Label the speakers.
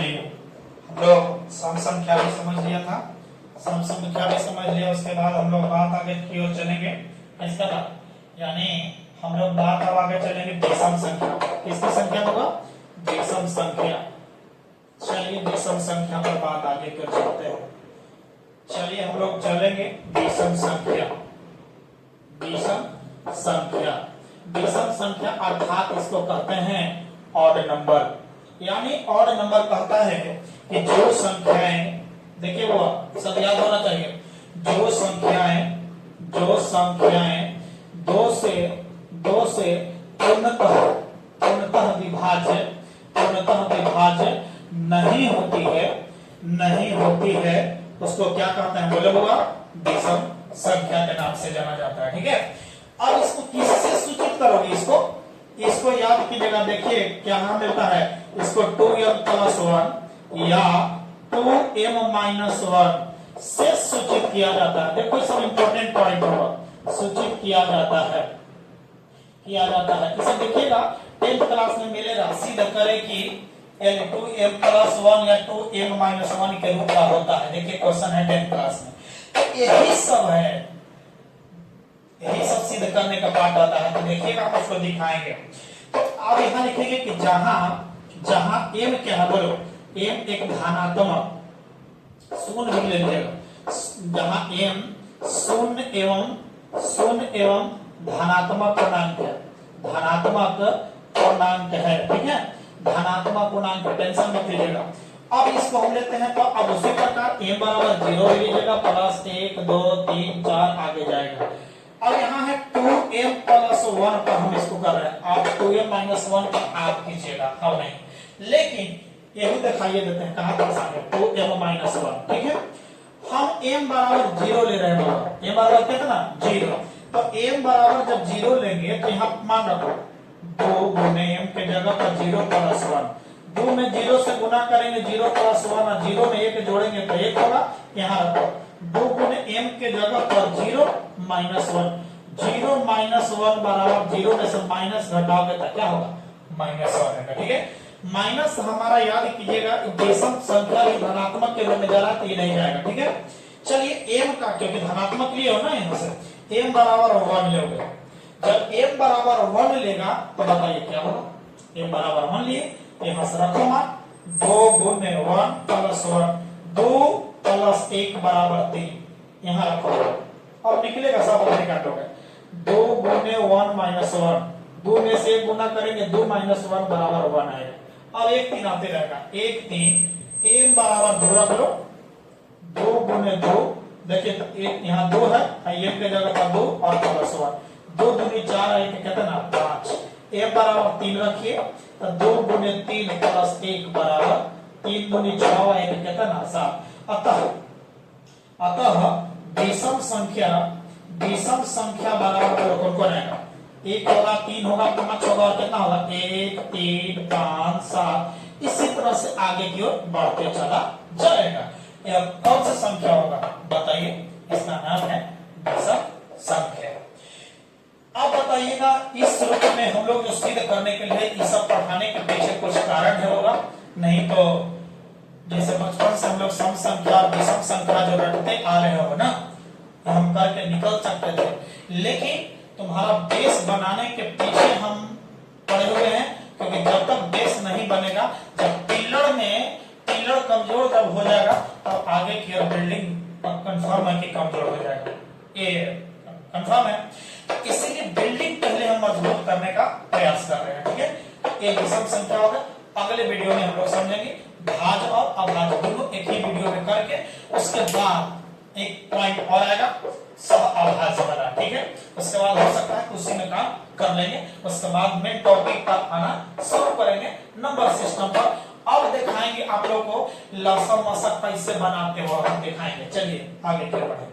Speaker 1: चलिए हम लोग सम संख्या भी समझ लिया था, सम संख्या भी समझ लिया। उसके बाद हम लोग बात आगे की ओर चलेंगे। इसका यानी हम लोग बात अब आगे चलेंगे विषम संख्या। किसकी संख्या होगा? विषम संख्या। चलिए विषम संख्या पर बात आगे कर चलते हैं। चलिए हम लोग चलेंगे विषम संख्या। विषम संख्या, विषम संख्या अर्थात इसको कहते हैं ऑड नंबर। यानी ऑड नंबर कहता है कि जो संख्याएं, देखिए वो सब याद होना चाहिए, जो संख्याएं दो से पूर्णतः विभाज्य नहीं होती है उसको क्या कहते हैं? बोले होगा विषम संख्या के नाम से जाना जाता है। ठीक है, अब इसको किससे सूचित करोगे? इसको याद कीजिएगा। देखिए क्या नाम मिलता है इसको 2m+1 या 2m-1 से सूचित किया जाता है। देखो सब इंपॉर्टेंट पॉइंट होगा, सूचित किया जाता है। इसे देखिएगा 10th क्लास में मिलेगा, सीधा करे कि 2m+1 या 2m-1 के रूप का होता है। देखिए क्वेश्चन है 10th क्लास में, तो यही सब सिद्ध करने का पार्ट आता है। तो देखिएगा हम उसको दिखाएंगे। तो आप यहाँ लिखेंगे कि जहां m क्या है? बोलो m एक धनात्मक, शून्य भी ले लीजिएगा, जहां m शून्य एवं धनात्मक पूर्णांक है। ठीक है, धनात्मक पूर्णांक, टेंशन मत लीजिएगा। अब इसको हम लेते हैं, तो अब उसी प्रकार m बराबर 0 ले लीजिएगा, प्लस 1 2 3 4 आगे जाएगा। अब यहाँ है 2m+1 पर हम इसको कर रहे हैं। आप 2m-1 पर आप कीजिएगा, हम नहीं। लेकिन ये भी दिखाइए देते हैं कहां पर आगे 2m-1। ठीक है, हम m बराबर 0 ले रहे हैं। m बराबर कितना? 0। तो m बराबर जब 0 लेंगे तो यहाँ मान रखो 2 गुने m के जगह पर 0+1। 2 में 0 से गुना करेंगे 0+1 और 0 में 1 जोड़ेंगे तो 1 होगा। यहाँ रखो 2 गुने m के जगह पर 0-1। 0-1 बराबर 0 में से माइनस घटाओगे तो क्या होगा? -1 होगा। ठीक है, माइनस हमारा याद कीजिएगा विषम संख्या धनात्मक के रूप में जरा तो ये नहीं जाएगा। ठीक है, चलिए m का, क्योंकि धनात्मक लिए हो ना, यहाँ से m बराबर 1 लोगे। जब m बराबर 1 लेगा तो बताइए क्या होगा? m बराबर 1 लिए, यहाँ से रखो मान 2 गुने 1+1, 2 + 1 बराबर 3, यहाँ रखो। अब निकलेगा सब अपने काटोगे 2 गुने 1-1, 2 में से 1 गुना करेंगे 2-1 बराबर 1 आएगा। अब 1 3 आते रहेगा, 1 3, m बराबर 2 रख लो, 2 गुने 2, देखिए तो एक यहाँ 2 है, m के जगह पर 2 और +1, 2 दूनी 4 है, कितना? 5। m बराबर 3 रखिए तो 2 गुने 3 + 1 बराबर 3 दूनी 6 है, कितना? 7। अतः विषम संख्या बराबर कौन आएगा? 1 होगा, 3 होगा, 5 होगा, और कितना होगा? 1 3 5 7, इसी तरह से आगे की ओर बढ़ते चला जाएगा। यह कौन सा संख्या होगा बताइए? इसका नाम है विषम संख्या। अब बताइएगा इस रूप में हम लोग जो सिद्ध करने के लिए ये सब पढ़ाने के पीछे कुछ कारण है होगा, नहीं तो जैसे बचपन से हम लोग सम संख्या और विषम संख्या जो रटते आ रहे हो ना, हम करके निकल सकते थे। लेकिन तुम्हारा बेस बनाने के पीछे हम पड़े हुए हैं, क्योंकि जब तक बेस नहीं बनेगा, जब पिलर कमजोर जब हो जाएगा तब आगे की ओर बिल्डिंग कंफर्म है कि कमजोर हो जाएगा, ये कंफर्म है। तो इसीलिए बिल्डिंग पहले हम मजबूत करने का प्रयास कर रहे हैं। ठीक है, ये विषम संख्या होगा। अगले वीडियो में हम लोग समझेंगे भाज्य और अभाज्य दोनों एक ही वीडियो में करके, उसके बाद एक पॉइंट और आएगा सब अभाज्य वाला। ठीक है, उसके बाद हो सकता है उसी में काम कर लेंगे। उसके बाद मेन टॉपिक पर आना शुरू करेंगे नंबर सिस्टम पर। अब दिखाएंगे आप लोग को लसम मसक कैसे बनाते हो, हम दिखाएंगे। चलिए आगे बढ़े।